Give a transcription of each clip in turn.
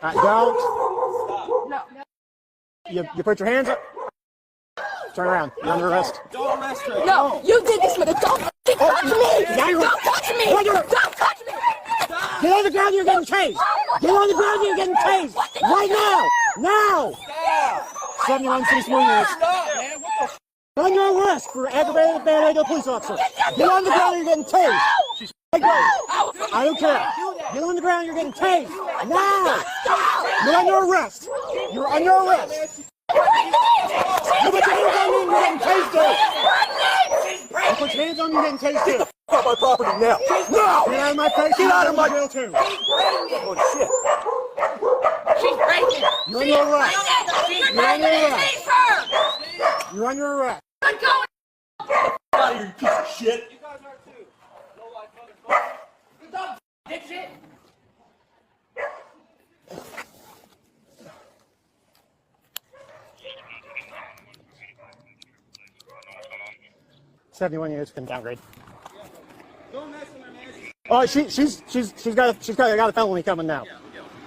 Don't. No. You put your hands up. Turn around. You're under arrest. Don't arrest her. No, you did this with it. Don't touch me. Don't touch me. Don't touch me. Get on the ground, you're getting tased. Get on the ground, you're getting tased. Right now. Now. 71 City Units. Under arrest for aggravated battery to a police officer. Get on the ground, you're getting tased. I don't care. Get on the ground, you're getting tased. Now. You're under arrest. You're under arrest. You put your hands on me and you're getting tased too. You put your hands on me and you're getting tased too. Get off my property now. No! Get out of my face. Get out of my jail too. Oh shit. She's breaking. You're under arrest. You're under arrest. You're under arrest. I'm going. Get out of here, you piece of shit. You guys are too. No life motherfucker. You dumb dipshit. 71 units can downgrade. Don't mess with her, man. Oh, she's got a felony coming now.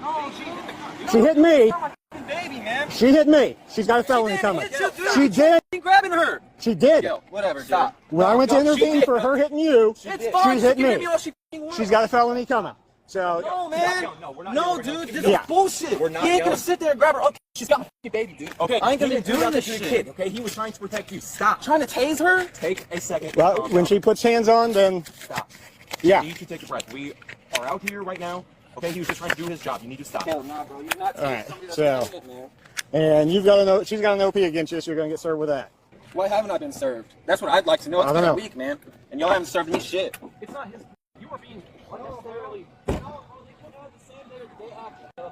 No, she hit the car. She hit me. You're my fucking baby, man. She hit me. She's got a felony coming. She did. She grabbing her. She did. Yo, whatever, stop. When I went to intervene for her hitting you, It's fine. she hit She can me. all she wants. She's got a felony coming. So No, man. No, dude. This Yeah. is bullshit. We're not He ain't yelling. gonna sit there and grab her. Okay, she's got my fucking baby, dude. Okay, I ain't gonna he be didn't doing that this to your shit. kid, okay? He was trying to protect you. Stop. Trying to tase her? Take a second. well, when she puts hands on, then Stop. yeah. You need to take a breath. We are out here right now. Okay, he was just trying to do his job. You need to stop. Hell nah, bro. You're not All right, somebody that's so- innocent, man. And you've got she's got an OP against you, so you're gonna get served with that. Why haven't I been served? That's what I'd like to know. It's I been don't a know. week, man. And y'all haven't served me shit. It's not his. You were being unnecessarily.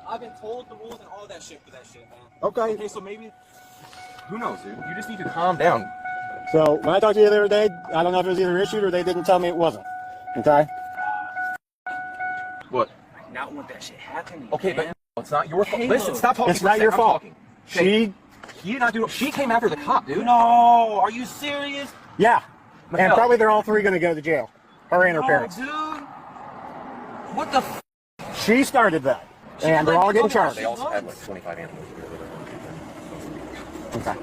I've been told the rules and all that shit for that shit, man. Okay. Okay, so maybe. Who knows, dude? You just need to calm down. So when I talked to you the other day, I don't know if it was either issued or they didn't tell me it wasn't. Okay. What? I not want that shit happening. Okay, man. but it's not your fault. Listen, stop talking. It's for a not your second. I'm fault. talking. Okay, He did not do it. She came after the cop, dude. No, are you serious? Yeah. And Miguel. probably they're all three gonna go to jail. Her and her Oh, parents. dude. What the f? She started that. And they're all getting charged. They also had like 25 animals. Okay.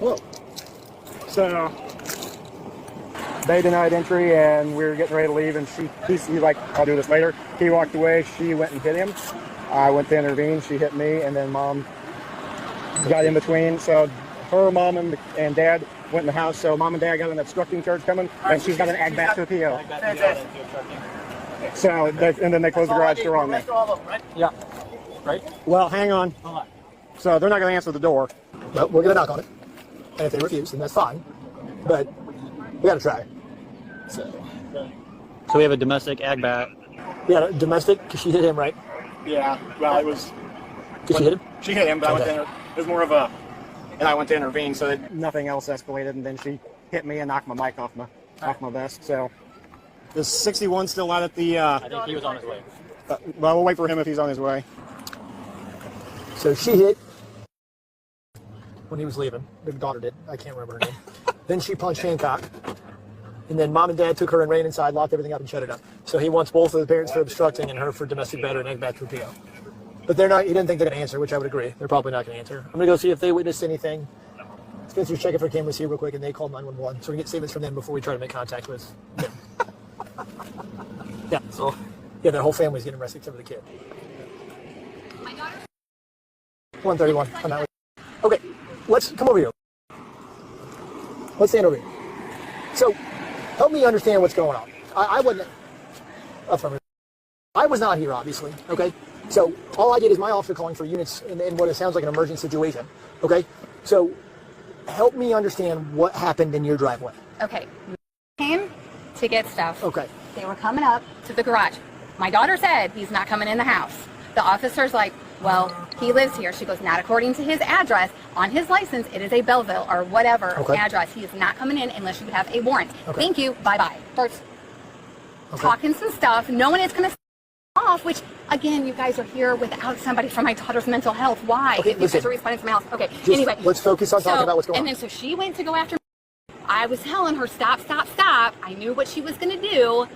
Whoa. So they denied entry and we were getting ready to leave and he's like, I'll do this later. He walked away, she went and hit him. I went to intervene, she hit me, and then mom got in between. So her mom and dad went in the house, so mom and dad got an obstructing charge coming, and she's got an ag back to appeal. So, and then they closed the garage door on me. Yeah. Right? Well, hang on. So they're not going to answer the door. But we're going to knock on it. And if they refuse, then that's fine. But we got to try. So we have a domestic ag bat. we got a domestic, because she hit him, right? Yeah, well, it was... Because she hit him? She hit him, but I went to it was more of a... And I went to intervene, so that nothing else escalated, and then she hit me and knocked my mic off my vest, so... Is 61 still out at the... I think he was on his way. Well, we'll wait for him if he's on his way. So she hit when he was leaving. The daughter did. I can't remember her name. Then she punched Hancock. And then mom and dad took her and ran inside, locked everything up, and shut it up. So he wants both of the parents for obstructing and her for domestic battery and egg back to appeal. But they're not. He didn't think they're going to answer, which I would agree. They're probably not going to answer. I'm going to go see if they witnessed anything. Spencer's checking for cameras here real quick, and they called 911, so we can get statements from them before we try to make contact with them. Yeah. So, yeah, their whole family's getting arrested except for the kid. 131. I'm out. Okay, let's come over here. Let's stand over here. So, help me understand what's going on. I wasn't. I was not here, obviously. Okay. So all I did is my officer calling for units in what it sounds like an emergent situation. Okay. So help me understand what happened in your driveway. Okay. Came to get stuff. Okay. They were coming up to the garage. My daughter said he's not coming in the house. The officer's like, well, he lives here. She goes, not according to his address. On his license, it is a Belleville or whatever address. He is not coming in unless you have a warrant. Okay. Thank you. Bye-bye. Starts talking some stuff. No one is going to off, which, again, you guys are here without somebody from my daughter's mental health. Why? Okay, if you guys are responding to my house. Okay, Just anyway. let's focus on talking about what's going on. And then so she went to go after me. I was telling her, stop, stop, stop. I knew what she was going to do.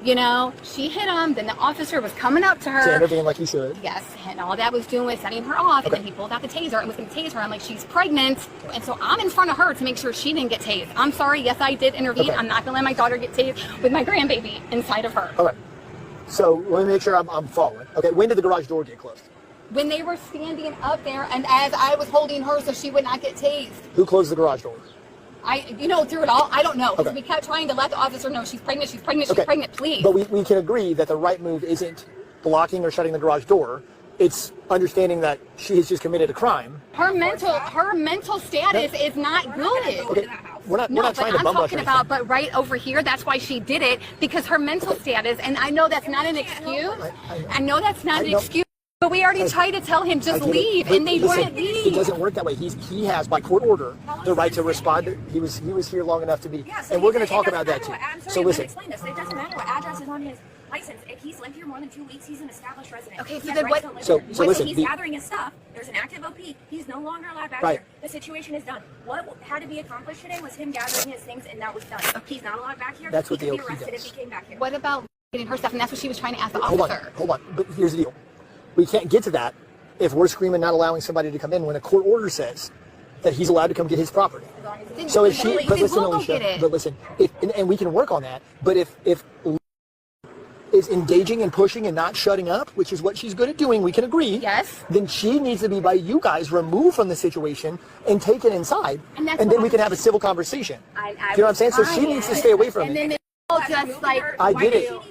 You know, she hit him, then the officer was coming up to her. To intervene like you should. Yes, and all that was doing was setting her off, and Okay. then he pulled out the taser and was going to tase her. I'm like, she's pregnant, and so I'm in front of her to make sure she didn't get tased. I'm sorry, yes, I did intervene. Okay. I'm not going to let my daughter get tased with my grandbaby inside of her. Okay. So let me make sure I'm following. Okay, when did the garage door get closed? When they were standing up there, and as I was holding her so she would not get tased. Who closed the garage door? Through it all, I don't know. Okay. We kept trying to let the officer know she's pregnant, Okay. please. But we can agree that the right move isn't blocking or shutting the garage door. It's understanding that she has just committed a crime. Her mental status is not good. Okay, we're not No, trying but to I'm bum rush talking or about, anything. but right over here, that's why she did it, because her mental status, and I know that's not an excuse. I know that's not an know. excuse, but we already tried to tell him I just get it. leave, But and they listen, wouldn't leave. It doesn't work that way. He has, by court order, the right to respond. He was here long enough to be, Yeah, so and we're going to it talk doesn't about that matter too. what- I'm sorry, So I'm listen, gonna explain this. It doesn't matter what address is on his license. If he's lived here more than 2 weeks, he's an established resident. Okay, He so has then right what- to live so here. listen, He's the- gathering his stuff. There's an active OP. He's no longer allowed back Right. here. The situation is done. What had to be accomplished today was him gathering his things, and that was done. He's not allowed back here. That's what he the could be OP arrested does. if he came back here. What about getting her stuff? And that's what she was trying to ask the hold officer. on. But here's the deal: we can't get to that if we're screaming not allowing somebody to come in when a court order says that he's allowed to come get his property. Then- So if she, then but listen, we'll go Alicia, get it. but listen, and we can work on that. But if is engaging and pushing and not shutting up, which is what she's good at doing, we can agree. Yes. Then she needs to be, by you guys, removed from the situation and taken inside, And that's and then what we can have a civil conversation. I you know what I'm saying? So she needs to stay away from And it. then it's just like, I why get do it. you-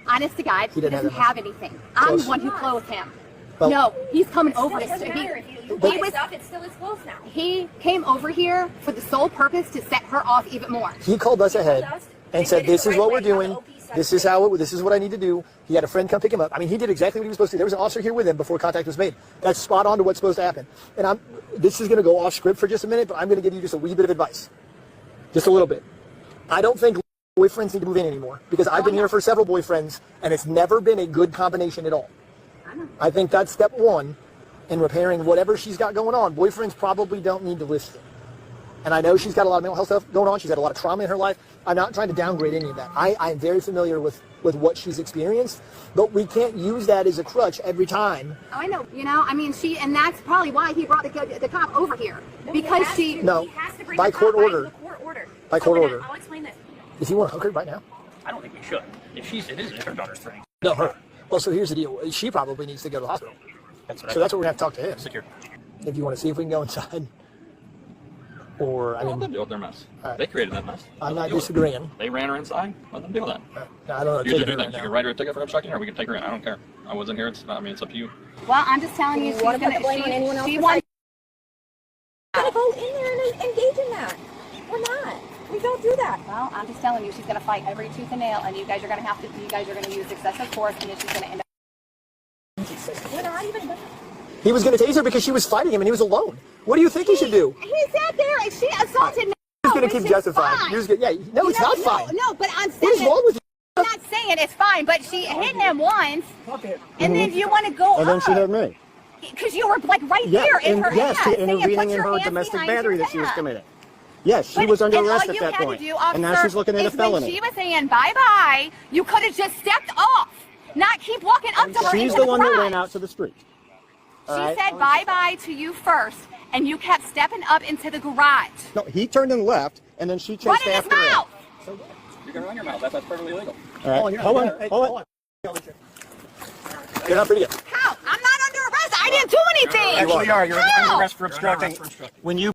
honest to God, he didn't doesn't have have anything. I'm Close. the one who clothed him. Well- No, he's coming over It to doesn't matter. If you But- buy his stuff, it's still his clothes now. He came over here for the sole purpose to set her off even more. He called us ahead and They said, did it "This the is right what way, we're how the doing. OP said This it. is this is what I need to do." He had a friend come pick him up. I mean, he did exactly what he was supposed to do. There was an officer here with him before contact was made. That's spot on to what's supposed to happen. And this is going to go off script for just a minute, but I'm going to give you just a wee bit of advice, just a little bit. I don't think boyfriends need to move in anymore, because I've been here for several boyfriends, and it's never been a good combination at all. I think that's step one in repairing whatever she's got going on. Boyfriends probably don't need to listen. And I know she's got a lot of mental health stuff going on. She's had a lot of trauma in her life. I'm not trying to downgrade any of that. I'm very familiar with what she's experienced, but we can't use that as a crutch every time. Oh, I know. I mean, and that's probably why he brought the cop over here. Because she, No, He has to bring by the court cop order. the court order. By So court then order. I'll explain this. If you want to hook her right now. I don't think we should. If it is her daughter's thing. No, her. Well, so here's the deal. She probably needs to go to the hospital. That's what So that's what we're going to have to talk to him. secure. If you want to see if we can go inside. Or, I Let them mean, deal with their mess. All right. They created that mess. I'm Let them not deal with it. disagreeing. They ran her inside. Let them deal with that. I don't know. You Take can it do right that. You now. can write her a ticket for obstructing, or we can take her in. I don't care. I wasn't here. It's up to you. well, I'm just telling you, she's wanna going put the blame on anyone to, else she besides- wants, We're gonna go in there and engage in that. We're not. We don't do that. well, I'm just telling you, she's going to fight every tooth and nail, and you guys are going to use excessive force, and then she's going to end up. We're not even gonna. He was going to tase her because she was fighting him and he was alone. What do you think he should do? He sat there and she assaulted me. He's going to which keep is justifying. fine. You're just gonna, no, it's not fine. No, but I'm What is saying, wrong with you? I'm not saying it's fine, but she hit him once, and then you want to go And then she up. hit me. Because you were like right Yeah, here in and her yes, ass, she saying, intervening "Put in your her hands domestic behind battery your that she was back." committing. Yes, she But- was under and arrest all at you that had point. to do, And now officer, she's looking at a is when felony. she was saying bye-bye, you could have just stepped off, not keep walking up to her She's into the one that garage. ran out to the street. She All right? said bye-bye to you first, and you kept stepping up into the garage. No, he turned and left, and then she Run chased in his after him. mouth! You can run your mouth. That's perfectly legal. All right, hold on, hold on. You're not pretty good. How? I'm not under arrest. I didn't do anything. Actually, are. You're How? under arrest for obstructing. When you